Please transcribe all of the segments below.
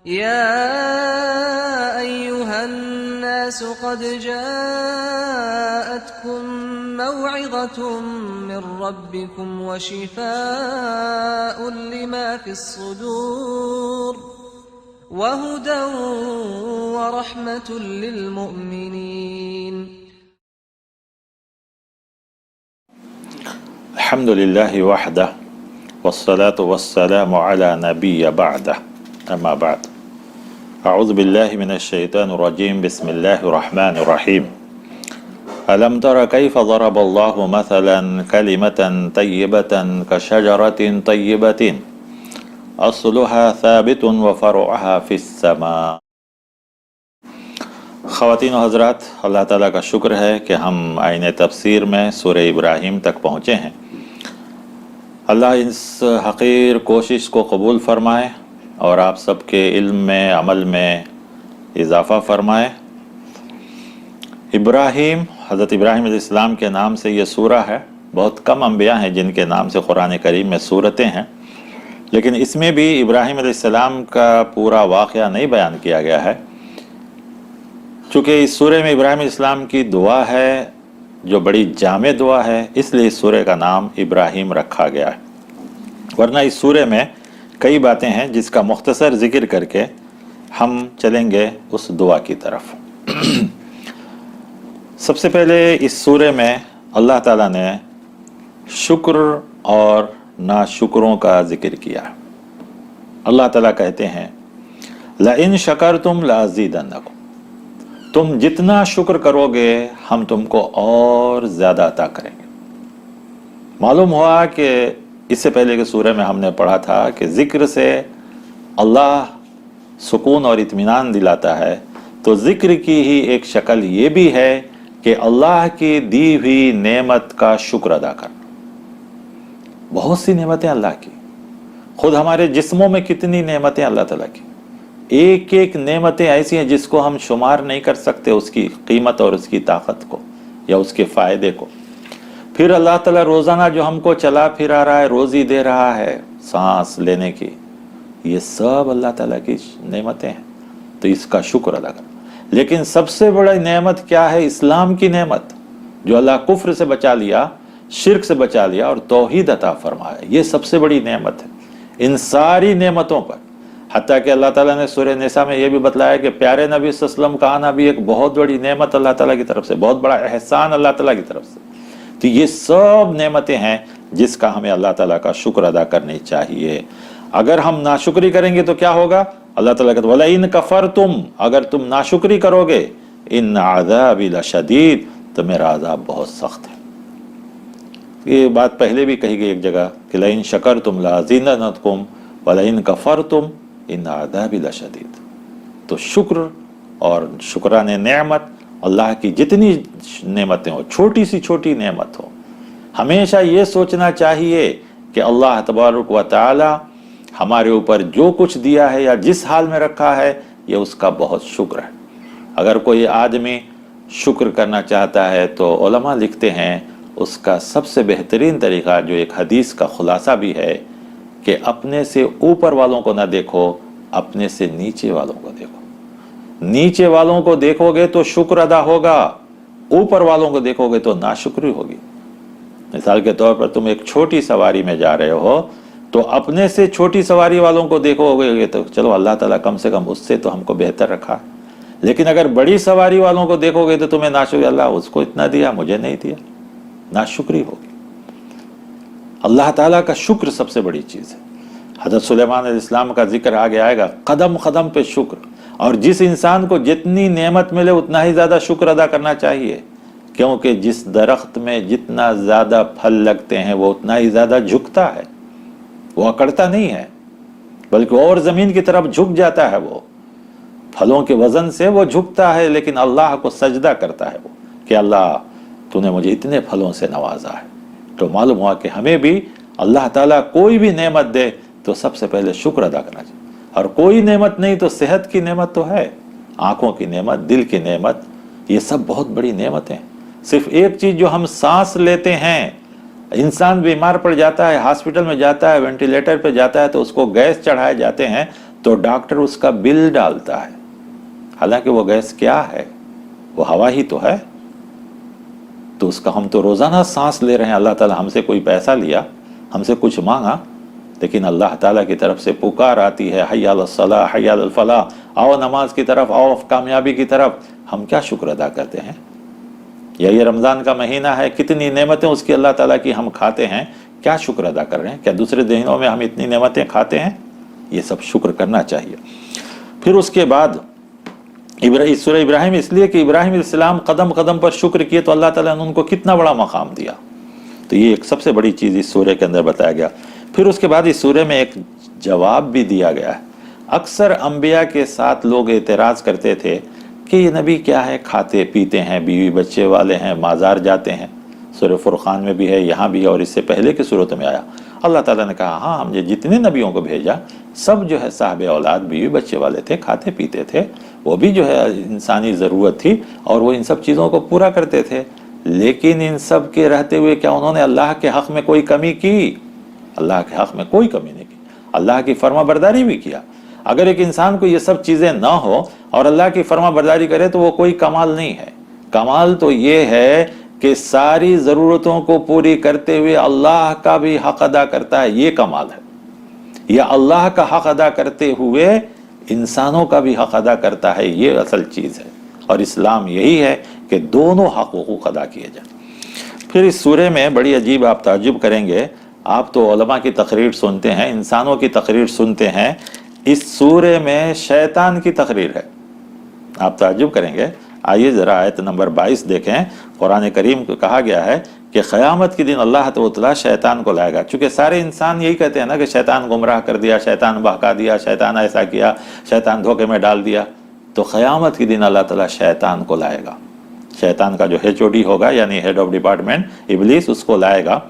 يا أيها الناس قد جاءتكم موعظة من ربكم وشفاء لما في الصدور وهدى ورحمة للمؤمنين. الحمد لله وحده والصلاة والسلام على نبي بعده أما بعد أعوذ بالله من الشيطان الرجيم بسم الله الرحمن الرحيم ألم تر كيف ضرب الله مثلا كلمة طيبة كشجرة طيبة أصلها ثابت وفرعها في السماء. خواتین و حضرات، اللہ تعالیٰ کا شکر ہے کہ ہم آئین تفسیر میں سورہ ابراہیم تک پہنچے ہیں. اللہ اس حقیر کوشش کو قبول فرمائے اور آپ سب کے علم میں عمل میں اضافہ فرمائے. ابراہیم، حضرت ابراہیم علیہ السلام کے نام سے یہ سورہ ہے. بہت کم انبیاء ہیں جن کے نام سے قرآن کریم میں سورتیں ہیں، لیکن اس میں بھی ابراہیم علیہ السلام کا پورا واقعہ نہیں بیان کیا گیا ہے. چونکہ اس سورہ میں ابراہیم علیہ السلام کی دعا ہے جو بڑی جامع دعا ہے، اس لیے اس سورہ کا نام ابراہیم رکھا گیا ہے. ورنہ اس سورہ میں کئی باتیں ہیں جس کا مختصر ذکر کر کے ہم چلیں گے اس دعا کی طرف. سب سے پہلے اس سورہ میں اللہ تعالیٰ نے شکر اور ناشکروں کا ذکر کیا. اللہ تعالیٰ کہتے ہیں لَإِن شَكَرْتُمْ لَأَزِيدَنَّكُمْ، تم جتنا شکر کرو گے ہم تم کو اور زیادہ عطا کریں گے. معلوم ہوا کہ اس سے پہلے کے سورہ میں ہم نے پڑھا تھا کہ ذکر سے اللہ سکون اور اطمینان دلاتا ہے، تو ذکر کی ہی ایک شکل یہ بھی ہے کہ اللہ کی دی ہوئی نعمت کا شکر ادا کرنا. بہت سی نعمتیں اللہ کی، خود ہمارے جسموں میں کتنی نعمتیں اللہ تعالیٰ کی. ایک ایک نعمتیں ایسی ہیں جس کو ہم شمار نہیں کر سکتے، اس کی قیمت اور اس کی طاقت کو یا اس کے فائدے کو. پھر اللہ تعالیٰ روزانہ جو ہم کو چلا پھرا رہا ہے، روزی دے رہا ہے سانس لینے کی، یہ سب اللہ تعالیٰ کی نعمتیں ہیں، تو اس کا شکر ادا کرنا. لیکن سب سے بڑی نعمت کیا ہے؟ اسلام کی نعمت، جو اللہ کفر سے بچا لیا، شرک سے بچا لیا اور توحید عطا فرمایا. یہ سب سے بڑی نعمت ہے. ان ساری نعمتوں پر حتیٰ کہ اللہ تعالیٰ نے سورہ نساء میں یہ بھی بتلایا کہ پیارے نبی صلی اللہ علیہ وسلم کا آنا بھی ایک بہت بڑی نعمت اللہ تعالیٰ کی طرف سے، بہت بڑا احسان اللہ تعالیٰ کی طرف سے. تو یہ سب نعمتیں ہیں جس کا ہمیں اللہ تعالیٰ کا شکر ادا کرنی چاہیے. اگر ہم ناشکری کریں گے تو کیا ہوگا؟ اللہ تعالیٰ کہتا ہے وَلَئِن كَفَرْتُمْ، اگر تم ناشکری کرو گے إِنَّ عَذَابِي لَشَدِيدٌ، تو میرا عذاب بہت سخت ہے. یہ بات پہلے بھی کہی گئی ایک جگہ کہ لَئِن شَكَرْتُمْ لَأَزِيدَنَّكُمْ وَلَئِن كَفَرْتُمْ إِنَّ عَذَابِي لَشَدِيدٌ. تو شکر اور شکران نعمت، اللہ کی جتنی نعمتیں ہو، چھوٹی سی چھوٹی نعمت ہو، ہمیشہ یہ سوچنا چاہیے کہ اللہ تبارک و تعالی ہمارے اوپر جو کچھ دیا ہے یا جس حال میں رکھا ہے، یہ اس کا بہت شکر ہے. اگر کوئی آدمی شکر کرنا چاہتا ہے تو علماء لکھتے ہیں اس کا سب سے بہترین طریقہ، جو ایک حدیث کا خلاصہ بھی ہے، کہ اپنے سے اوپر والوں کو نہ دیکھو، اپنے سے نیچے والوں کو دیکھو. نیچے والوں کو دیکھو گے تو شکر ادا ہوگا، اوپر والوں کو دیکھو گے تو ناشکری ہوگی. مثال کے طور پر تم ایک چھوٹی سواری میں جا رہے ہو تو اپنے سے چھوٹی سواری والوں کو دیکھو گے تو چلو اللہ تعالیٰ کم سے کم اس سے تو ہم کو بہتر رکھا. لیکن اگر بڑی سواری والوں کو دیکھو گے تو تمہیں ناشکری، اللہ اس کو اتنا دیا مجھے نہیں دیا، ناشکری ہوگی. اللہ تعالیٰ کا شکر سب سے بڑی چیز ہے. حضرت سلیمان علیہ السلام کا ذکر آگے آئے گا، قدم قدم پہ شکر. اور جس انسان کو جتنی نعمت ملے اتنا ہی زیادہ شکر ادا کرنا چاہیے، کیونکہ جس درخت میں جتنا زیادہ پھل لگتے ہیں وہ اتنا ہی زیادہ جھکتا ہے، وہ اکڑتا نہیں ہے بلکہ اور زمین کی طرف جھک جاتا ہے. وہ پھلوں کے وزن سے وہ جھکتا ہے، لیکن اللہ کو سجدہ کرتا ہے وہ کہ اللہ تو نے مجھے اتنے پھلوں سے نوازا ہے. تو معلوم ہوا کہ ہمیں بھی اللہ تعالیٰ کوئی بھی نعمت دے تو سب سے پہلے شکر ادا کرنا چاہیے. اور کوئی نعمت نہیں تو صحت کی نعمت تو ہے، آنکھوں کی نعمت، دل کی نعمت، یہ سب بہت بڑی نعمتیں. صرف ایک چیز جو ہم سانس لیتے ہیں، انسان بیمار پڑ جاتا ہے، ہاسپٹل میں جاتا ہے، وینٹیلیٹر پہ جاتا ہے تو اس کو گیس چڑھائے جاتے ہیں तो डॉक्टर उसका बिल डालता है, हालांकि वो गैस क्या है, वो हवा ही तो है। तो उसका हम तो रोज़ाना सांस ले रहे हैं, अल्लाह ताला हमसे कोई पैसा लिया, हमसे कुछ मांगा, लेकिन अल्लाह ताला की तरफ से पुकार आती है, हय्या अलस सलाह हय्या अलल फलाह, आओ नमाज की तरफ, आओ कामयाबी की तरफ। हम क्या शुक्र अदा करते हैं? या ये रमज़ान का महीना है, कितनी नेमतें उसकी अल्लाह ताला की हम खाते हैं, क्या शुक्र अदा कर रहे हैं? क्या दूसरे दिनों में हम इतनी नेमतें खाते हैं? ये सब शुक्र करना चाहिए। फिर उसके बाद सूरह इब्राहिम, इसलिए कि इब्राहिम अलैहिस्सलाम कदम कदम पर शुक्र किए तो अल्लाह ताला ने उनको कितना बड़ा मकाम दिया। तो ये एक सबसे बड़ी चीज़ इस सूरह के अंदर बताया गया। फिर उसके बाद इस सूरह में एक जवाब भी दिया गया है। अक्सर अंबिया के साथ लोग एतराज़ करते थे कि ये नबी क्या है, खाते पीते हैं, बीवी बच्चे वाले हैं, माज़ार जाते हैं। सूरह फुरक़ान में भी है, यहाँ भी है, और इससे पहले की सूरतों में आया। अल्लाह ताला ने कहा हाँ, हमने जितने नबियों को भेजा सब जो है साहब औलाद, बीवी बच्चे वाले थे, खाते पीते थे, वो भी जो है इंसानी ज़रूरत थी और वो इन सब चीज़ों को पूरा करते थे। लेकिन इन सब के रहते हुए क्या उन्होंने अल्लाह के हक़ में कोई कमी की? अल्लाह के हक़ में कोई कमी नहीं की, अल्लाह की फर्माबरदारी भी किया। अगर एक इंसान को ये सब चीज़ें ना हो और अल्लाह की फर्माबरदारी करे तो वो कोई कमाल नहीं है। कमाल तो ये है कि सारी ज़रूरतों को पूरी करते हुए अल्लाह का भी हक़ अदा करता है, ये कमाल है। या अल्लाह का हक़ अदा करते हुए इंसानों का भी हक़ अदा करता है, ये असल चीज़ है। और इस्लाम यही है कि दोनों हक़ूक़ अदा किए जाए। फिर इस सूरे में बड़ी अजीब, आप ताज्जुब करेंगे, आप तो उलमा की तकरीर सुनते हैं, इंसानों की तकरीर सुनते हैं, इस सूरे में शैतान की तकरीर है। आप ताज्जुब करेंगे। आइए ज़रा आयत नंबर 22 देखें। कुरान करीम को कहा गया है कि क़यामत के दिन अल्लाह तआला शैतान को लाएगा। चूँकि सारे इंसान यही कहते हैं ना कि शैतान गुमराह कर दिया, शैतान बहका दिया, शैतान ऐसा किया, शैतान धोखे में डाल दिया। तो क़यामत के दिन अल्लाह ताला शैतान को लाएगा। शैतान का जो HOD होगा, यानी हेड ऑफ डिपार्टमेंट, इबलीस, उसको लाएगा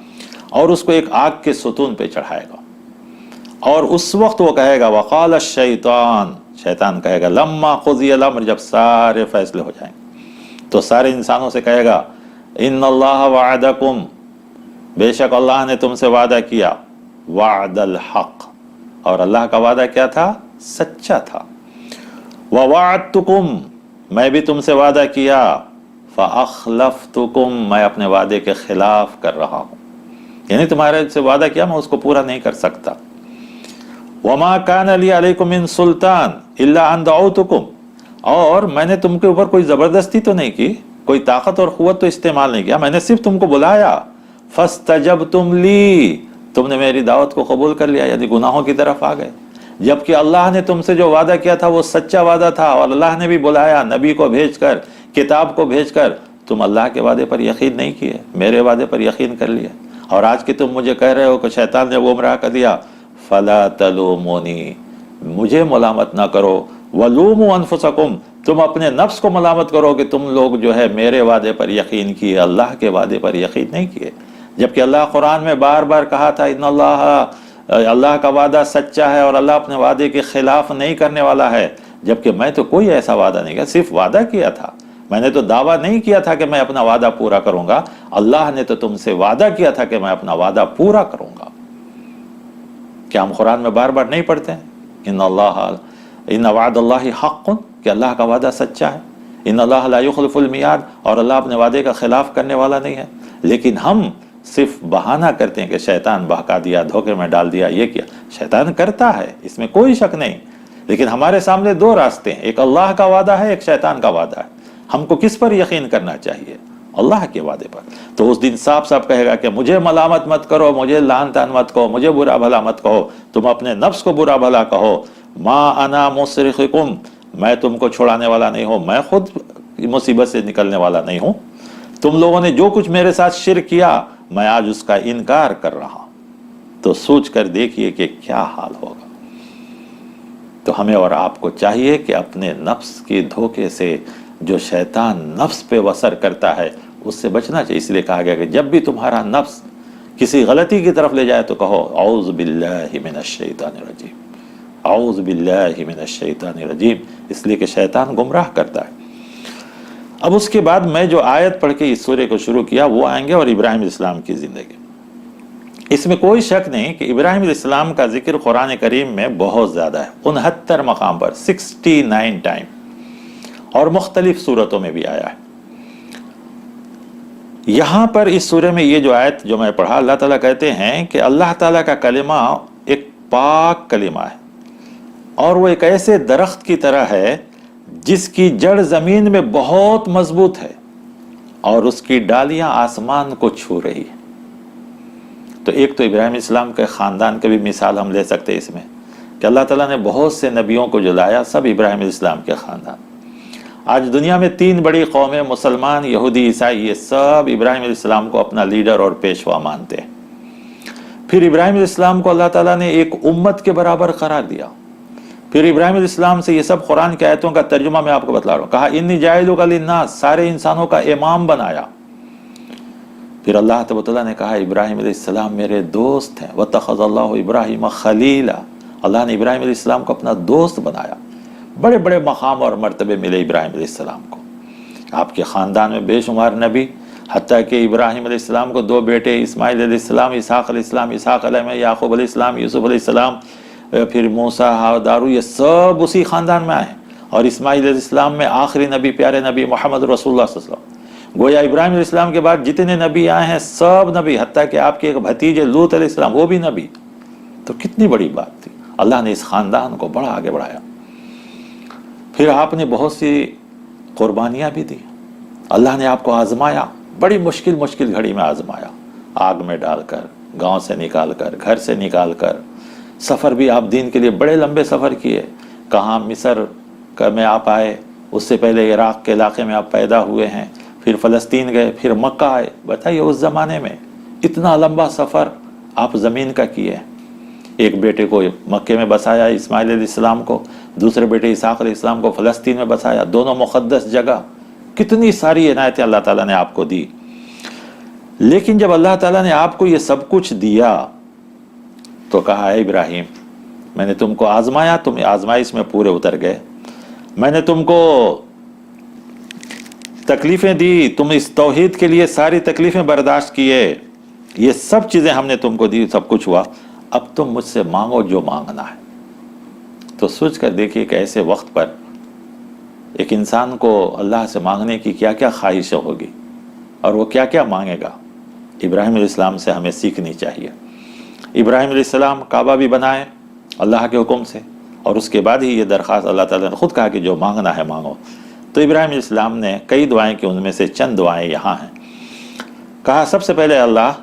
और उसको एक आग के सुतून पे चढ़ाएगा। और उस वक्त वो कहेगा वक़ाल शैतान, शैतान कहेगा लम्मा क़ुज़ियल अम्र, जब सारे फैसले हो जाएंगे तो सारे इंसानों से कहेगा इन्नल्लाह वअदकुम, बेशक अल्लाह ने तुमसे वादा किया, वअदल हक़, और अल्लाह का वादा क्या था? सच्चा था। व वअदतुकुम, मैं भी तुमसे वादा किया, फ़अख़लफ़्तुकुम, मैं अपने वादे के खिलाफ कर रहा हूँ, यानी तुम्हारे से वादा किया मैं उसको पूरा नहीं कर सकता। वमा कान ली अलैकुम मिन सुल्तान इल्ला अन दअउतुकुम, और मैंने तुमके ऊपर कोई ज़बरदस्ती तो नहीं की, कोई ताकत और क़ुव्वत तो इस्तेमाल नहीं किया, मैंने सिर्फ तुमको बुलाया। फस्तजबतुम ली, तुमने मेरी दावत को कबूल कर लिया, यानी गुनाहों की तरफ आ गए। जबकि अल्लाह ने तुमसे जो वादा किया था वो सच्चा वादा था, और अल्लाह ने भी बुलाया नबी को भेजकर, किताब को भेजकर, तुम अल्लाह के वादे पर यकीन नहीं किए, मेरे वादे पर यकीन कर लिया। और आज के तुम मुझे कह रहे हो कि शैतान ने गुमराह कर दिया। फला तलूमुनी, मुझे मलामत ना करो, वलूमु अनफुसकुम, तुम अपने नफ्स को मलामत करो कि तुम लोग जो है मेरे वादे पर यकीन किए, अल्लाह के वादे पर यकीन नहीं किए। जबकि अल्लाह कुरान में बार बार कहा था इन्नल्लाह, अल्लाह का वादा सच्चा है और अल्लाह अपने वादे के खिलाफ नहीं करने वाला है। जबकि मैं तो कोई ऐसा वादा नहीं किया, सिर्फ वादा किया था, मैंने तो दावा नहीं किया था कि मैं अपना वादा पूरा करूंगा। अल्लाह ने तो तुमसे वादा किया था कि मैं अपना वादा पूरा करूंगा। क्या हम कुरान में बार बार नहीं पढ़ते हैं इन्न वअदल्लाहि हक़्क़ुन, कि अल्लाह का वादा सच्चा है, इन्नल्लाह ला युख़्लिफ़ुल मियाद, और अल्लाह अपने वादे का खिलाफ करने वाला नहीं है। लेकिन हम सिर्फ बहाना करते हैं कि शैतान बहका दिया, धोखे में डाल दिया, ये किया। शैतान करता है, इसमें कोई शक नहीं, लेकिन हमारे सामने दो रास्ते हैं, एक अल्लाह का वादा है, एक शैतान का वादा है। हमको किस पर यकीन करना चाहिए? अल्लाह के वादे पर। तो उस दिन साफ साफ कहेगा कि मुझे मलामत मत करो, मुझे लान तान मत कहो, मुझे बुरा भला मत कहो, तुम अपने नफ्स को बुरा भला कहो। मा अना मुसरिखुकुम, मैं तुमको छुड़ाने वाला नहीं हूँ, मैं खुद मुसीबत से निकलने वाला नहीं हूँ। तुम लोगों ने जो कुछ मेरे साथ शिर्क किया, मैं आज उसका इनकार कर रहा हूँ। तो सोच कर देखिए कि क्या हाल होगा। तो हमें और आपको चाहिए कि अपने नफ्स के धोखे से, जो शैतान नफ्स पे वसर करता है, उससे बचना चाहिए। इसलिए कहा गया कि जब भी तुम्हारा नफ्स किसी गलती की तरफ ले जाए तो कहो औज़ु बिल्लाहि मिनश शैतानिर रजीम, औज़ु बिल्लाहि मिनश शैतानिर रजीम, इसलिए कि शैतान गुमराह करता है। अब उसके बाद मैं जो आयत पढ़ के इस सूरे को शुरू किया वो आएंगे, और इब्राहिम इस्लाम की ज़िंदगी। इसमें कोई शक नहीं कि इब्राहिम अलैहिस्सलाम का जिक्र कुरान करीम में बहुत ज़्यादा है, 69 मकाम पर, 69 टाइम, और मुख्तलिफ सूरतों में भी आया है। यहाँ पर इस सूरे में ये जो आयत जो मैं पढ़ा, अल्लाह ताला कहते हैं कि अल्लाह ताला का कलिमा एक पाक कलिमा है, और वो एक ऐसे दरख्त की तरह है जिसकी जड़ ज़मीन में बहुत मजबूत है और उसकी डालियाँ आसमान को छू रही है। तो एक तो इब्राहिम इस्लाम के ख़ानदान की भी मिसाल हम ले सकते हैं इसमें, कि अल्लाह ताला ने बहुत से नबियों को जो लाया सब इब्राहिम इस्लाम के ख़ानदान। आज दुनिया में 3 बड़ी कौमें, मुसलमान, यहूदी, ईसाई, ये सब इब्राहिम इस्लाम को अपना लीडर और पेशवा मानते हैं। फिर इब्राहिम इस्लाम को अल्लाह ताला ने एक उम्मत के बराबर करार दिया। फिर इब्राहिम इस्लाम से ये सब कुरान की आयतों का तर्जुमा मैं आपको बतला रहा हूँ। कहा इन्नी जाइलुका लिन्नास, सारे इंसानों का इमाम बनाया। फिर अल्लाह तआला ने कहा इब्राहिम अलैहिस्सलाम मेरे दोस्त हैं, वत्तखज़ल्लाहु इब्राहिम खलीला, अल्लाह ने इब्राहिम अलैहिस्सलाम को अपना दोस्त बनाया। बड़े बड़े मकाम और मर्तबे मिले इब्राहिम अलैहिस्सलाम को। आपके ख़ानदान में बेशुमार नबी, हत्ता कि इब्राहिम अलैहिस्सलाम को 2 बेटे इस्माइल अलैहिस्सलाम, इसहाक़ अलैहिस्सलाम, इसहाक़ अलैहि याक़ूब अलैहिस्सलाम, यूसुफ अलैहिस्सलाम, फिर मूसा, हादारू, ये सब उसी ख़ानदान में आए। और इस्माइल अलैहिस्सलाम में आखिरी नबी, प्यारे नबी मोहम्मद रसूलुल्लाह सल्लल्लाहु अलैहि वसल्लम। गोया इब्राहिम अलैहिस्सलाम के बाद जितने नबी आए हैं सब नबी, हत्ता कि आपके एक भतीजे लूत अलैहिस्सलाम वो भी नबी। तो कितनी बड़ी बात थी, अल्लाह ने इस ख़ानदान को बड़ा आगे बढ़ाया। फिर आपने बहुत सी कुर्बानियाँ भी दी, अल्लाह ने आपको आजमाया, बड़ी मुश्किल मुश्किल घड़ी में आजमाया, आग में डालकर, गांव से निकाल कर, घर से निकाल कर, सफ़र भी आप दीन के लिए बड़े लंबे सफ़र किए। कहाँ मिस्र में आप आए, उससे पहले इराक़ के इलाके में आप पैदा हुए हैं, फिर फ़लस्तीन गए, फिर मक्का आए। बताइए उस ज़माने में इतना लंबा सफ़र आप ज़मीन का किए। एक बेटे को मक्के में बसाया इस्माइल अलैहिस्सलाम को, दूसरे बेटे इसहाक़ अलैहिस्सलाम को फ़लस्तीन में बसाया, दोनों मुक़द्दस जगह। कितनी सारी इनायतें अल्लाह ताला ने आपको दी। लेकिन जब अल्लाह ताला ने आपको ये सब कुछ दिया तो कहा है इब्राहिम मैंने तुमको आजमाया, तुम आजमाइश में पूरे उतर गए, मैंने तुमको तकलीफ़ें दी, तुम इस तौहीद के लिए सारी तकलीफ़ें बर्दाश्त किए, ये सब चीज़ें हमने तुमको दी, सब कुछ हुआ, अब तुम मुझसे मांगो जो मांगना है। तो सोच कर देखिए कि ऐसे वक्त पर एक इंसान को अल्लाह से मांगने की क्या क्या ख्वाहिशें होगी और वो क्या क्या मांगेगा। इब्राहिम अलैहिस्सलाम से हमें सीखनी चाहिए। इब्राहिम अलैहिस्सलाम काबा भी बनाए अल्लाह के हुक्म से, और उसके बाद ही ये दरख्वास्त अल्लाह ताला ने खुद कहा कि जो मांगना है मांगो। तो इब्राहिम अलैहिस्सलाम ने कई दुआएं की, उनमें से चंद दुआएं यहाँ हैं। कहा सबसे पहले अल्लाह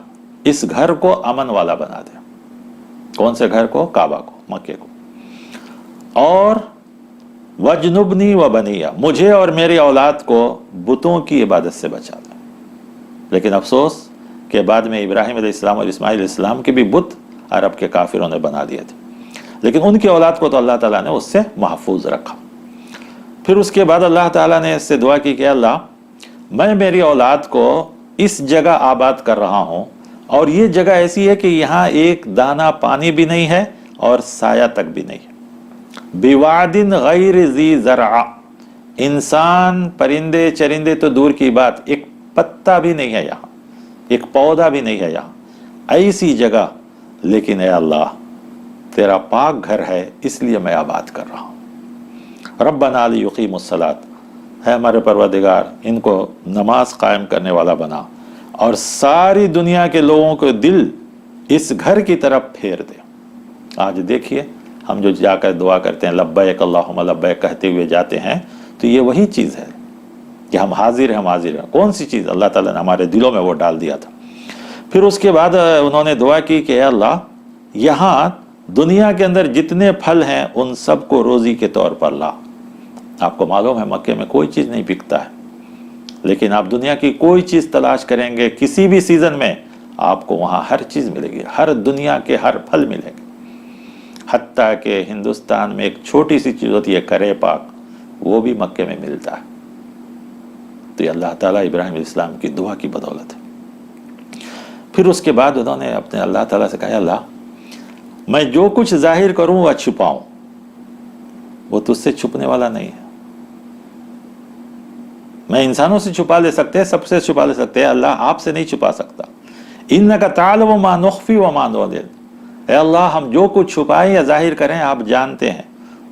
इस घर को अमन वाला बना दे। कौन से घर को? काबा को, मक्के को। और वजनुबनी व बनिया, मुझे और मेरी औलाद को बुतों की इबादत से बचा दे। लेकिन अफसोस के बाद में इब्राहिम अलैहिस्सलाम और इस्माइल अलैहिस्सलाम के भी बुत अरब के काफिरों ने बना दिए थे, लेकिन उनकी औलाद को तो अल्लाह ताला ने उससे महफूज रखा। फिर उसके बाद अल्लाह ताला ने इससे दुआ की कि अल्लाह मैं मेरी औलाद को इस जगह आबाद कर रहा हूँ, और ये जगह ऐसी है कि यहाँ एक दाना पानी भी नहीं है और साया तक भी नहीं है। बिवादिन गैर ज़ी ज़रअ, इंसान परिंदे चरिंदे तो दूर की बात, एक पत्ता भी नहीं है यहाँ, एक पौधा भी नहीं है यहाँ, ऐसी जगह। लेकिन ए अल्लाह तेरा पाक घर है, इसलिए मैं आबाद कर रहा हूँ। रब्बना लियुकीमुस्सलात, है हमारे परवरदिगार इनको नमाज कायम करने वाला बना, और सारी दुनिया के लोगों को दिल इस घर की तरफ फेर दे। आज देखिए हम जो जाकर दुआ करते हैं लब्बैक अल्लाहुम्मा लब्बैक कहते हुए जाते हैं, तो ये वही चीज़ है कि हम हाजिर हैं, हम हाजिर हैं। कौन सी चीज़? अल्लाह ताला ने हमारे दिलों में वो डाल दिया था। फिर उसके बाद उन्होंने दुआ की कि अल्लाह यहाँ दुनिया के अंदर जितने फल हैं उन सबको रोज़ी के तौर पर ला। आपको मालूम है मक्के में कोई चीज़ नहीं बिकता है, लेकिन आप दुनिया की कोई चीज़ तलाश करेंगे किसी भी सीज़न में आपको वहाँ हर चीज़ मिलेगी, हर दुनिया के हर फल मिलेंगे। हत्ता के हिंदुस्तान में एक छोटी सी चीज़ होती है करे पाक, वो भी मक्के में मिलता है। तो ये अल्लाह ताला इब्राहिम अलैहिस्सलाम की दुआ की बदौलत है। फिर उसके बाद उन्होंने अपने अल्लाह ताला से कहा अल्लाह मैं जो कुछ जाहिर करूँ व छुपाऊँ वो तुझसे छुपने वाला नहीं है। मैं इंसानों से छुपा ले सकते हैं, सबसे छुपा ले सकते हैं, अल्लाह आपसे नहीं छुपा सकता। इन्नका तालमु मा नुख्फी व मा नुअलिन, ए अल्लाह हम जो कुछ छुपाएं या जाहिर करें आप जानते हैं।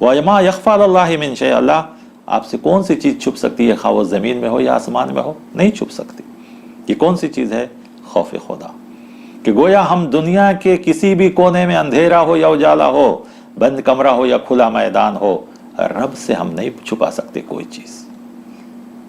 व मा यख्फा अलल्लाहि मिन शै, अल्लाह आपसे कौन सी चीज़ छुप सकती है, खा वो ज़मीन में हो या आसमान में हो, नहीं छुप सकती। ये कौन सी चीज़ है? खौफ खुदा, कि गोया हम दुनिया के किसी भी कोने में अंधेरा हो या उजाला हो, बंद कमरा हो या खुला मैदान हो, रब से हम नहीं छुपा सकते कोई चीज़।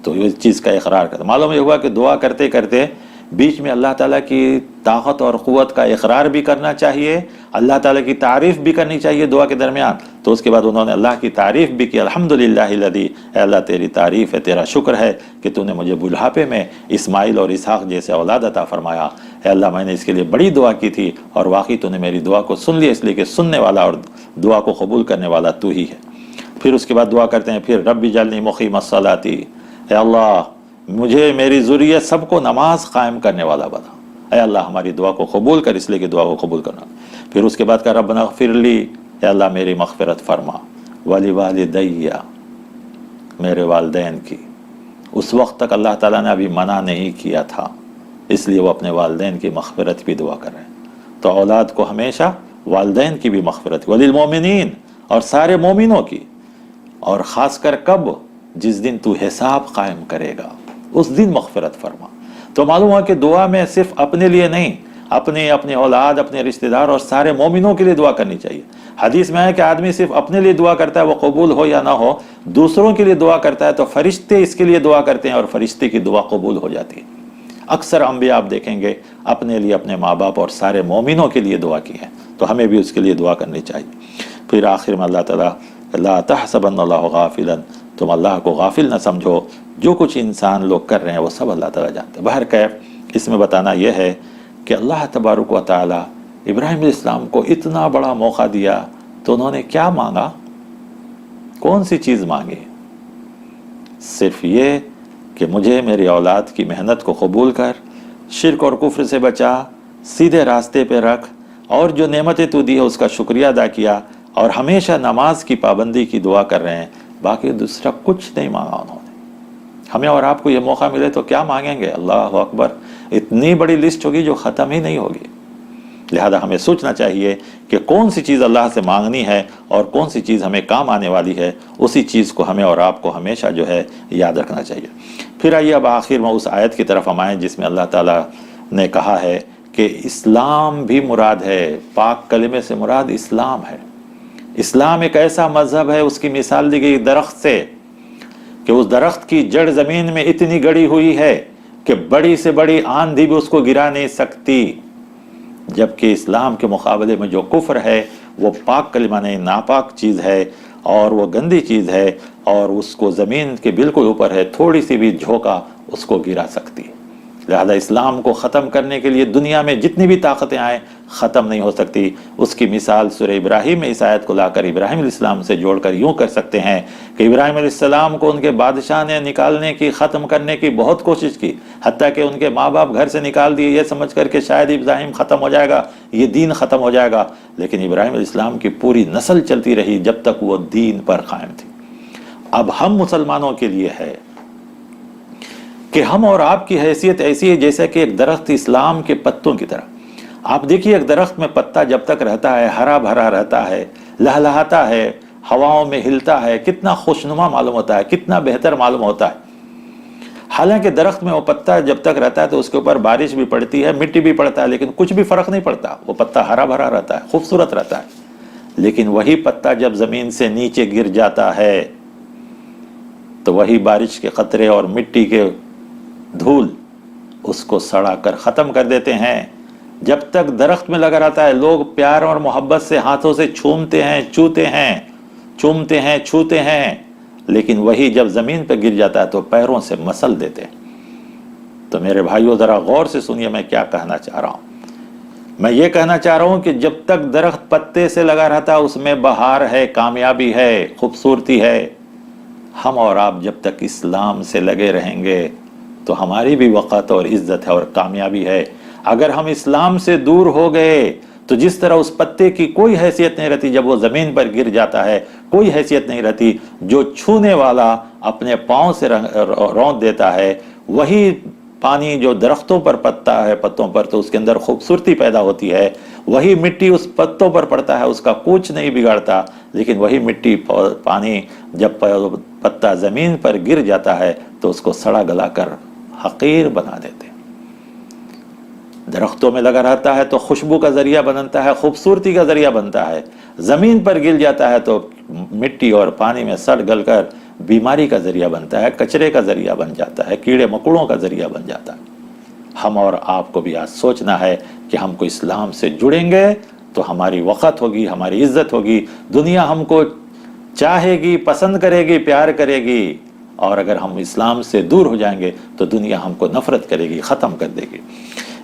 तो ये चीज़ का इकरार करते। मालूम ये हुआ कि दुआ करते करते बीच में अल्लाह ताला की ताकत और क़ुव्वत का इकरार भी करना चाहिए, अल्लाह ताला की तारीफ़ भी करनी चाहिए दुआ के दरमियान। तो उसके बाद उन्होंने अल्लाह की तारीफ़ भी की, अल्हम्दुलिल्लाहिल्लज़ी, अल्लाह तेरी तारीफ़ है, तेरा शुक्र है कि तूने मुझे बुढ़ापे में इस्माइल और इसहाक जैसे औलाद अता फरमाया। अल्लाह मैंने इसके लिए बड़ी दुआ की थी और वाकई तूने मेरी दुआ को सुन लिया, इसलिए कि सुनने वाला और दुआ को कबूल करने वाला तू ही है। फिर उसके बाद दुआ करते हैं, फिर रब्बी जअलनी मुक़ीमस्सलाती, ऐ अल्लाह मुझे मेरी ज़ुर्रियत सबको नमाज कायम करने वाला बना। ऐ अल्लाह हमारी दुआ को कबूल कर, इसलिए कि दुआ को कबूल करना। फिर उसके बाद का रब्बना ग़फ़िरली, ऐ अल्लाह मेरी मग़फ़िरत फरमा, वली वालिदैया, मेरे वालिदैन की। उस वक्त तक अल्लाह ताला ने अभी मना नहीं किया था, इसलिए वो अपने वालिदैन की मग़फ़िरत भी दुआ कर रहे हैं। तो औलाद को हमेशा वालिदैन की भी मग़फ़िरत, वलिल मोमिनीन, और सारे मोमिनों की। और ख़ासकर कब? जिस दिन तू हिसाब कायम करेगा उस दिन मग़फ़िरत फरमा। तो मालूम हुआ कि दुआ में सिर्फ अपने लिए नहीं, अपने औलाद, अपने रिश्तेदार और सारे मोमिनों के लिए दुआ करनी चाहिए। हदीस में है कि आदमी सिर्फ अपने लिए दुआ करता है, वो कबूल हो या ना हो, दूसरों के लिए दुआ करता है तो फरिश्ते इसके लिए दुआ करते हैं और फरिश्ते की दुआ कबूल हो जाती है। अक्सर अंबिया आप देखेंगे अपने लिए, अपने माँ बाप और सारे मोमिनों के लिए दुआ की है, तो हमें भी उसके लिए दुआ करनी चाहिए। फिर आखिर में अल्लाह ताला, ला तहसबन्नल्लाहु गाफिलन, तुम अल्लाह को गाफिल न समझो, जो कुछ इंसान लोग कर रहे हैं वो सब अल्लाह ताला जानते हैं। बहरकैफ इसमें बताना यह है कि अल्लाह तबारक व तआला इब्राहिम अलैहिस्सलाम को इतना बड़ा मौका दिया तो उन्होंने क्या मांगा? कौन सी चीज़ मांगी? सिर्फ ये कि मुझे मेरी औलाद की मेहनत को कबूल कर, शिर्क और कुफ्र से बचा, सीधे रास्ते पे रख, और जो नेमतें तू दी है उसका शुक्रिया अदा किया, और हमेशा नमाज की पाबंदी की दुआ कर रहे हैं। बाकी दूसरा कुछ नहीं मांगा उन्होंने। हमें और आपको ये मौका मिले तो क्या मांगेंगे? अल्लाह अकबर, इतनी बड़ी लिस्ट होगी जो ख़त्म ही नहीं होगी। लिहाजा हमें सोचना चाहिए कि कौन सी चीज़ अल्लाह से मांगनी है और कौन सी चीज़ हमें काम आने वाली है, उसी चीज़ को हमें और आपको हमेशा जो है याद रखना चाहिए। फिर आइए अब आखिर में उस आयत की तरफ हम आएँ जिसमें अल्लाह ताला ने कहा है कि इस्लाम भी मुराद है, पाक कलिमे से मुराद इस्लाम है। इस्लाम एक ऐसा मजहब है, उसकी मिसाल दी गई दरख्त से, कि उस दरख्त की जड़ ज़मीन में इतनी गड़ी हुई है कि बड़ी से बड़ी आंधी भी उसको गिरा नहीं सकती। जबकि इस्लाम के मुकाबले में जो कुफ्र है वो पाक कलिमा नहीं, नापाक चीज़ है और वो गंदी चीज़ है, और उसको ज़मीन के बिल्कुल ऊपर है, थोड़ी सी भी झोंका उसको गिरा सकती है। लिहाजा इस्लाम को ख़त्म करने के लिए दुनिया में जितनी भी ताकतें आएँ ख़त्म नहीं हो सकती। उसकी मिसाल सूरह इब्राहिम में इस आयत को लाकर इब्राहिम अलैहिस्सलाम से जोड़कर यूँ कर सकते हैं कि इब्राहिम अलैहिस्सलाम को उनके बादशाह ने निकालने की, ख़त्म करने की बहुत कोशिश की, हत्ता कि उनके माँ बाप घर से निकाल दिए ये समझ कर के शायद इब्राहिम ख़त्म हो जाएगा, ये दीन ख़त्म हो जाएगा। लेकिन इब्राहिम अलैहिस्सलाम की पूरी नस्ल चलती रही जब तक वो दीन पर कायम थी। अब हम मुसलमानों के लिए है कि हम और आपकी हैसियत ऐसी है जैसे कि एक दरख्त इस्लाम के पत्तों की तरह। आप देखिए, एक दरख्त में पत्ता जब तक रहता है, हरा भरा रहता है, लहलहाता है, हवाओं में हिलता है, कितना खुशनुमा मालूम होता है, कितना बेहतर मालूम होता है। हालांकि दरख्त में वो पत्ता जब तक रहता है तो उसके ऊपर बारिश भी पड़ती है, मिट्टी भी पड़ता है, लेकिन कुछ भी फर्क नहीं पड़ता। वो पत्ता हरा भरा रहता है, खूबसूरत रहता है। लेकिन वही पत्ता जब जमीन से नीचे गिर जाता है तो वही बारिश के कतरे और मिट्टी के धूल उसको सड़ा कर ख़त्म कर देते हैं। जब तक दरख्त में लगा रहता है लोग प्यार और मोहब्बत से हाथों से चूमते हैं, चूमते हैं, छूते हैं, लेकिन वही जब ज़मीन पर गिर जाता है तो पैरों से मसल देते हैं। तो मेरे भाइयों, ज़रा गौर से सुनिए मैं क्या कहना चाह रहा हूँ। मैं ये कहना चाह रहा हूँ कि जब तक दरख्त पत्ते से लगा रहता है उसमें बहार है, कामयाबी है, खूबसूरती है। हम और आप जब तक इस्लाम से लगे रहेंगे तो हमारी भी वक़्त और इज़्ज़त है और कामयाबी है। अगर हम इस्लाम से दूर हो गए तो जिस तरह उस पत्ते की कोई हैसियत नहीं रहती, जब वो ज़मीन पर गिर जाता है कोई हैसियत नहीं रहती, जो छूने वाला अपने पाँव से रौंद देता है वही پانی جو درختوں پر پتہ ہے پتوں پر تو اس کے اندر خوبصورتی پیدا ہوتی ہے، وہی مٹی اس پتوں پر پڑتا ہے، اس کا کچھ نہیں بگاڑتا، لیکن وہی مٹی پانی جب پتا زمین پر گر جاتا ہے تو اس کو سڑا گلا کر حقیر بنا دیتے ہیں۔ درختوں میں لگا رہتا ہے تو خوشبو کا ذریعہ بنتا ہے، خوبصورتی کا ذریعہ بنتا ہے، زمین پر گر جاتا ہے تو مٹی اور پانی میں سڑ گل کر بیماری کا ذریعہ بنتا ہے، کچرے کا ذریعہ بن جاتا ہے، کیڑے مکوڑوں کا ذریعہ بن جاتا ہے۔ ہم اور آپ کو بھی آج سوچنا ہے کہ ہم کو اسلام سے جڑیں گے تو ہماری وقت ہوگی، ہماری عزت ہوگی، دنیا ہم کو چاہے گی، پسند کرے گی، پیار کرے گی، اور اگر ہم اسلام سے دور ہو جائیں گے تو دنیا ہم کو نفرت کرے گی، ختم کر دے گی۔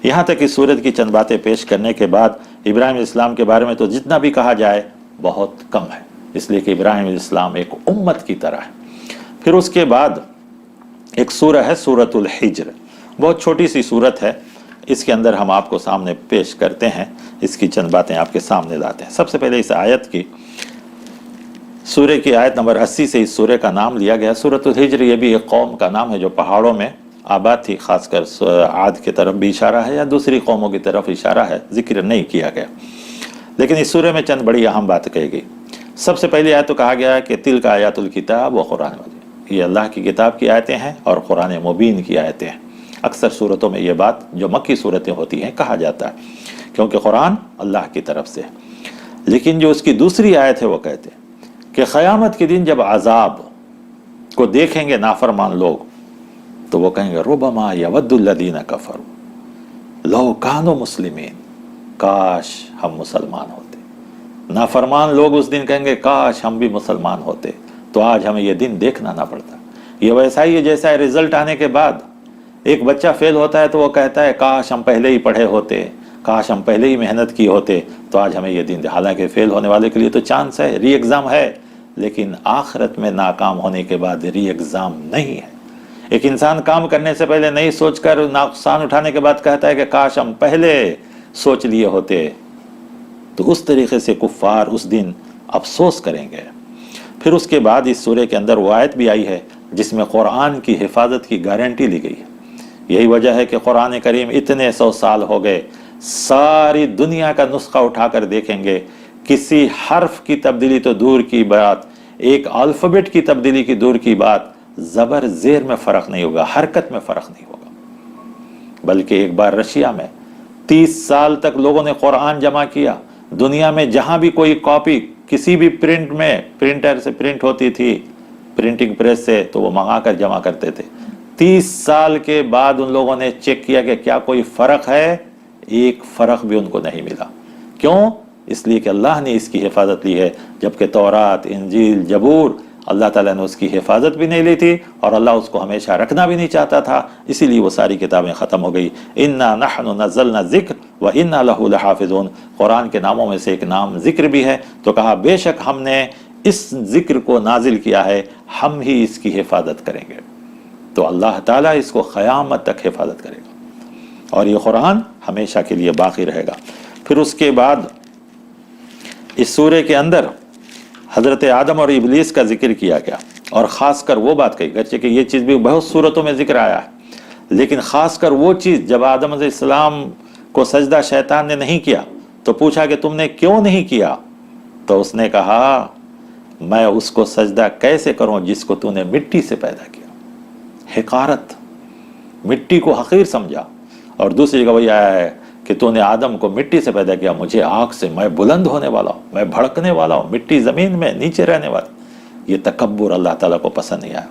یہاں تک اس سورت کی چند باتیں پیش کرنے کے بعد ابراہیم علیہ السلام کے بارے میں تو جتنا بھی کہا جائے بہت کم ہے، اس لیے کہ ابراہیم علیہ السلام ایک امت کی طرح ہے۔ پھر اس کے بعد ایک سورہ ہے سورۃ الحجر، بہت چھوٹی سی سورت ہے، اس کے اندر ہم آپ کو سامنے پیش کرتے ہیں، اس کی چند باتیں آپ کے سامنے لاتے ہیں۔ سب سے پہلے اس آیت کی، سورہ کی آیت نمبر 80 سے اس سورہ کا نام لیا گیا۔ سورۃ الحجر یہ بھی ایک قوم کا نام ہے جو پہاڑوں میں آباد تھی، خاص کر عاد کی طرف بھی اشارہ ہے یا دوسری قوموں کی طرف اشارہ ہے، ذکر نہیں کیا گیا، لیکن اس سورہ میں چند بڑی اہم بات کہی گئی۔ سب سے پہلی آیت تو کہا گیا ہے کہ تلک آیات الکتاب و قرآن مجید، یہ اللہ کی کتاب کی آیتیں ہیں اور قرآن مبین کی آیتیں ہیں۔ اکثر صورتوں میں یہ بات جو مکی صورتیں ہوتی ہیں کہا جاتا ہے، کیونکہ قرآن اللہ کی طرف سے ہے۔ لیکن جو اس کی دوسری آیت ہے وہ کہتے ہیں کہ قیامت کے دن جب عذاب کو دیکھیں گے نافرمان لوگ تو وہ کہیں گے ربما یود الذین کفروا لو کانوا مسلمین، کاش ہم مسلمان ہوتے۔ نافرمان لوگ اس دن کہیں گے کاش ہم بھی مسلمان ہوتے تو آج ہمیں یہ دن دیکھنا نہ پڑتا۔ یہ ویسا ہی ہے جیسا ہے رزلٹ آنے کے بعد ایک بچہ فیل ہوتا ہے تو وہ کہتا ہے کاش ہم پہلے ہی پڑھے ہوتے، کاش ہم پہلے ہی محنت کی ہوتے تو آج ہمیں یہ دن دے۔ حالانکہ فیل ہونے والے کے لیے تو چانس ہے، ری ایگزام ہے، لیکن آخرت میں ناکام ہونے کے بعد ری ایگزام نہیں ہے۔ ایک انسان کام کرنے سے پہلے نہیں سوچ کر نقصان اٹھانے کے بعد کہتا ہے کہ کاش ہم پہلے سوچ لیے ہوتے، تو اس طریقے سے کفار اس دن افسوس کریں گے۔ پھر اس کے بعد اس سورہ کے اندر وہ آیت بھی آئی ہے جس میں قرآن کی حفاظت کی گارنٹی لی گئی ہے۔ یہی وجہ ہے کہ قرآن کریم اتنے 100 سال ہو گئے، ساری دنیا کا نسخہ اٹھا کر دیکھیں گے، کسی حرف کی تبدیلی تو دور کی بات، ایک الفابیٹ کی تبدیلی کی دور کی بات، زبر زیر میں فرق نہیں ہوگا، حرکت میں فرق نہیں ہوگا۔ بلکہ ایک بار رشیا میں 30 سال تک لوگوں نے قرآن جمع کیا، دنیا میں جہاں بھی کوئی کاپی کسی بھی پرنٹ میں پرنٹر سے پرنٹ ہوتی تھی، پرنٹنگ پریس سے، تو وہ منگا کر جمع کرتے تھے۔ 30 سال کے بعد ان لوگوں نے چیک کیا کہ کیا کوئی فرق ہے، ایک فرق بھی ان کو نہیں ملا۔ کیوں؟ اس لیے کہ اللہ نے اس کی حفاظت لی ہے، جبکہ تورات، انجیل، زبور اللہ تعالیٰ نے اس کی حفاظت بھی نہیں لی تھی اور اللہ اس کو ہمیشہ رکھنا بھی نہیں چاہتا تھا، اسی لیے وہ ساری کتابیں ختم ہو گئی۔ اِنَّا نَحْنُ نَزَّلْنَا الذِّكْرَ وَإِنَّا لَهُ لَحَافِظُونَ، قرآن کے ناموں میں سے ایک نام ذکر بھی ہے، تو کہا بے شک ہم نے اس ذکر کو نازل کیا ہے، ہم ہی اس کی حفاظت کریں گے۔ تو اللہ تعالیٰ اس کو قیامت تک حفاظت کرے گا اور یہ قرآن ہمیشہ کے لیے باقی رہے گا۔ پھر اس کے بعد اس سورہ کے اندر حضرت آدم اور ابلیس کا ذکر کیا گیا، اور خاص کر وہ بات کہی، گرچہ کہ یہ چیز بھی بہت صورتوں میں ذکر آیا ہے، لیکن خاص کر وہ چیز جب آدم علیہ السلام کو سجدہ شیطان نے نہیں کیا تو پوچھا کہ تم نے کیوں نہیں کیا، تو اس نے کہا میں اس کو سجدہ کیسے کروں جس کو تو نے مٹی سے پیدا کیا۔ حقارت، مٹی کو حقیر سمجھا۔ اور دوسری جگہ وہی آیا ہے کہ تو نے آدم کو مٹی سے پیدا کیا، مجھے آگ سے، میں بلند ہونے والا ہوں، میں بھڑکنے والا ہوں، مٹی زمین میں نیچے رہنے والا۔ یہ تکبر اللہ تعالیٰ کو پسند نہیں آیا،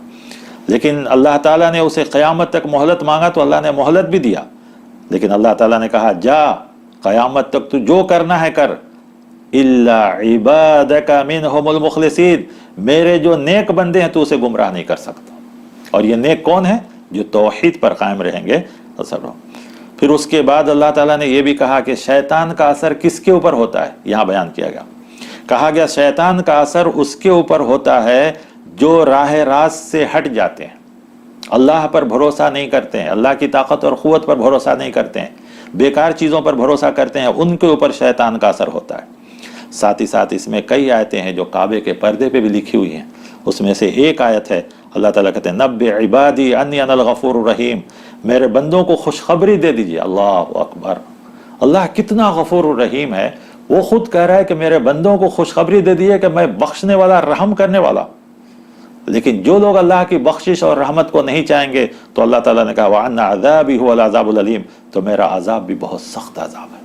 لیکن اللہ تعالیٰ نے اسے قیامت تک مہلت مانگا تو اللہ نے مہلت بھی دیا، لیکن اللہ تعالیٰ نے کہا جا قیامت تک تو جو کرنا ہے کر، الا عبادک منہم المخلصین، میرے جو نیک بندے ہیں تو اسے گمراہ نہیں کر سکتا۔ اور یہ نیک کون ہے؟ جو توحید پر قائم رہیں گے۔ پھر اس کے بعد اللہ تعالیٰ نے یہ بھی کہا کہ شیطان کا اثر کس کے اوپر ہوتا ہے، یہاں بیان کیا گیا، کہا گیا شیطان کا اثر اس کے اوپر ہوتا ہے جو راہ راست سے ہٹ جاتے ہیں، اللہ پر بھروسہ نہیں کرتے ہیں، اللہ کی طاقت اور قوت پر بھروسہ نہیں کرتے ہیں، بیکار چیزوں پر بھروسہ کرتے ہیں، ان کے اوپر شیطان کا اثر ہوتا ہے۔ ساتھ ہی ساتھ اس میں کئی آیتیں ہیں جو کعبے کے پردے پہ بھی لکھی ہوئی ہیں، اس میں سے ایک آیت ہے اللہ تعالیٰ کہتے ہیں نبئ عبادی انی انا الغفور الرحیم، मेरे बंदों को खुशखबरी दे दीजिए। अल्लाह अकबर, अल्लाह कितना गफूर रहीम है। वो खुद कह रहा है कि मेरे बंदों को खुशखबरी दे दीजिए कि मैं बख्शने वाला, रहम करने वाला। लेकिन जो लोग अल्लाह की बख्शिश और रहमत को नहीं चाहेंगे तो अल्लाह ताला ने कहा वअन्ना अज़ाबी हुवल अज़ाबुल अलीम, तो मेरा अजाब भी बहुत सख्त अजाब है।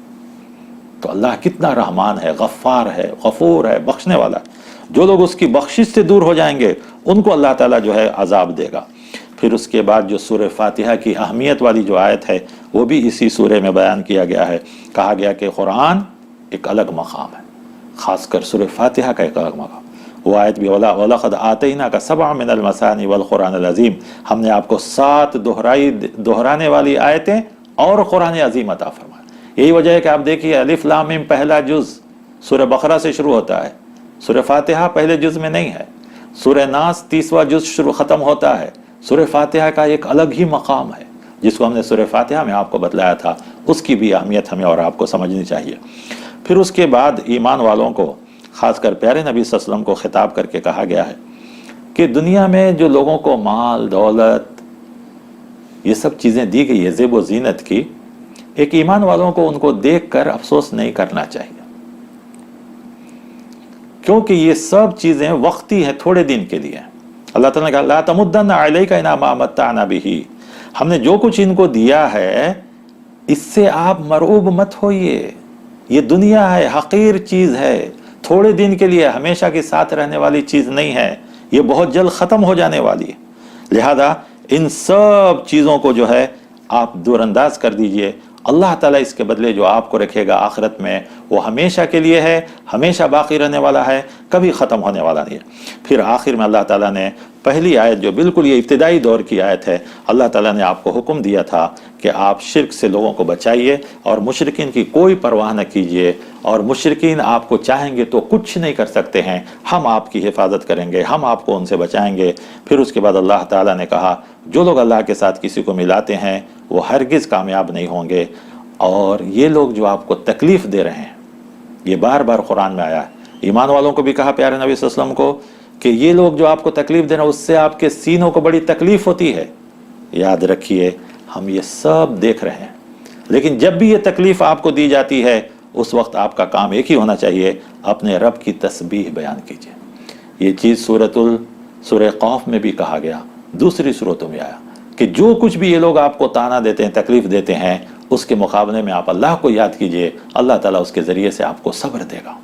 तो अल्लाह कितना रहमान है, गफ्फार है, गफूर है, बख्शने वाला है। जो लोग उसकी बख्शिश से दूर हो जाएंगे उनको अल्लाह ताला जो है अजाब देगा। फिर उसके बाद जो सूरह फातिहा की अहमियत वाली जो आयत है वो भी इसी सूरह में बयान किया गया है। कहा गया कि कुरान एक अलग मकाम है, खासकर सूरह फातिहा का एक अलग मकाम। वो आयत भी वलक़द आतैना का सबअ मिनल मसानी वल कुरानिल अज़ीम, हमने आपको 7 दोहराने वाली आयतें और कुरान अज़ीम अता फरमाया। यही वजह है कि आप देखिए अलिफ लाम मीम पहला जुज़ सूरह बकरा से शुरू होता है, सूरह फातिहा पहले जुज़ में नहीं है। सूरह नास 30वां जुज़ शुरू ख़त्म होता है। सूरह फातिहा का एक अलग ही मकाम है जिसको हमने सूरह फातिहा में आपको बतलाया था, उसकी भी अहमियत हमें और आपको समझनी चाहिए। फिर उसके बाद ईमान वालों को, खासकर प्यारे नबी सल्लल्लाहु अलैहि वसल्लम को खिताब करके कहा गया है कि दुनिया में जो लोगों को माल दौलत ये सब चीज़ें दी गई है ज़ेब व ज़ीनत की, एक ईमान वालों को उनको देख कर अफसोस नहीं करना चाहिए, क्योंकि ये सब चीज़ें वक्ती हैं, थोड़े दिन के लिए। अल्लाह ताला ने कहा ला तमुद्दन्ना अलैका इना मा मत्ताना बिही, हमने जो कुछ इनको दिया है इससे आप मरऊब मत होइए। ये दुनिया है, हकीर चीज़ है, थोड़े दिन के लिए, हमेशा के साथ रहने वाली चीज़ नहीं है, ये बहुत जल्द ख़त्म हो जाने वाली है। लिहाजा इन सब चीज़ों को जो है आप दूरअंदाज कर दीजिए। अल्लाह ताला इसके बदले जो आपको रखेगा आखिरत में वो हमेशा के लिए है, हमेशा बाकी रहने वाला है, कभी ख़त्म होने वाला नहीं है। फिर आखिर में अल्लाह ताला ने पहली आयत जो बिल्कुल ये इब्तिदाई दौर की आयत है, अल्लाह ताला ने आपको हुक्म दिया था कि आप शिर्क से लोगों को बचाइए और मुशरिकीन की कोई परवाह न कीजिए, और मुशरिकीन आपको चाहेंगे तो कुछ नहीं कर सकते हैं, हम आपकी हिफाजत करेंगे, हम आपको उनसे बचाएंगे। फिर उसके बाद अल्लाह ताला ने कहा जो लोग अल्लाह के साथ किसी को मिलाते हैं वो हरगिज़ कामयाब नहीं होंगे, और ये लोग जो आपको तकलीफ़ दे रहे हैं, ये बार बार कुरान में आया है। ईमान वालों को भी कहा प्यारे नबी सल्लल्लाहु अलैहि वसल्लम को कि ये लोग जो आपको तकलीफ़ दे रहे हैं उससे आपके सीनों को बड़ी तकलीफ़ होती है। याद रखिए हम ये सब देख रहे हैं, लेकिन जब भी ये तकलीफ़ आपको दी जाती है उस वक्त आपका काम एक ही होना चाहिए, अपने रब की तस्बीह बयान कीजिए। ये चीज़ सूरह क़ाफ में भी कहा गया, दूसरी सूरतों में आया कि जो कुछ भी ये लोग आपको ताना देते हैं, तकलीफ़ देते हैं, उसके मुकाबले में आप अल्लाह को याद कीजिए, अल्लाह ताला उसके ज़रिए से आपको सब्र देगा।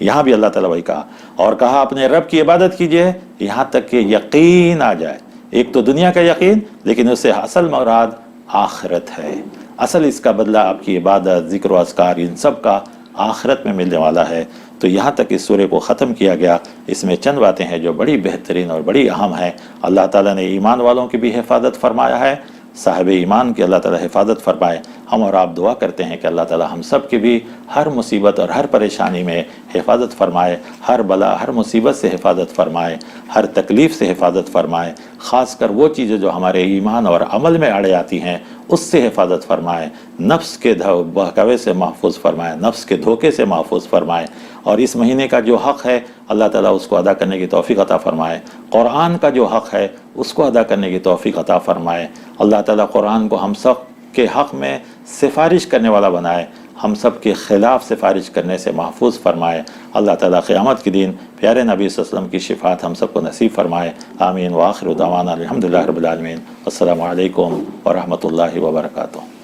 यहाँ भी अल्लाह ताला वही कहा, और कहा अपने रब की इबादत कीजिए यहाँ तक कि यकीन आ जाए। एक तो दुनिया का यकीन, लेकिन उससे असल मुराद आखिरत है। असल इसका बदला आपकी इबादत, ज़िक्र व अज़कार, इन सब का आखिरत में मिलने वाला है। तो यहाँ तक इस सूरे को ख़त्म किया गया। इसमें चंद बातें हैं जो बड़ी बेहतरीन और बड़ी अहम हैं। अल्लाह ताला ने ईमान वालों की भी हिफाजत फरमाया है, साहिब ईमान की अल्लाह ताला हिफाजत फरमाए। हम और आप दुआ करते हैं कि अल्लाह ताला हम सब की भी हर मुसीबत और हर परेशानी में हिफाजत फरमाए, हर बला हर मुसीबत से हिफाजत फरमाए, हर तकलीफ़ से हिफाजत फरमाए। ख़ासकर वो चीज़ें जो हमारे ईमान और अमल में अड़े आती हैं उससे हिफाजत फरमाए, नफ्स के बहकावे से महफूज फरमाए, नफ्स के धोखे से महफूज फरमाए। और इस महीने का जो हक़ है अल्लाह ताला उसको अदा करने की तौफ़ीक़ अता फ़रमाए। कुरान का जो हक़ है उसको अदा करने की तौफ़ीक़ अता फ़रमाए। अल्लाह ताला कुरान को हम सब के हक़ में सिफारिश करने वाला बनाए, हम सब के ख़िलाफ़ सिफारिश करने से महफूज फरमाए। अल्लाह ताला क़यामत के दिन प्यारे नबी सल्लल्लाहु अलैहि वसल्लम की शिफ़ात हम सबको नसीब फरमाए। आमीन व आखिर दावाना अल्हम्दुलिल्लाहि रब्बिल आलमीन। अस्सलामु अलैकुम व रहमतुल्लाहि व बरकातुहू।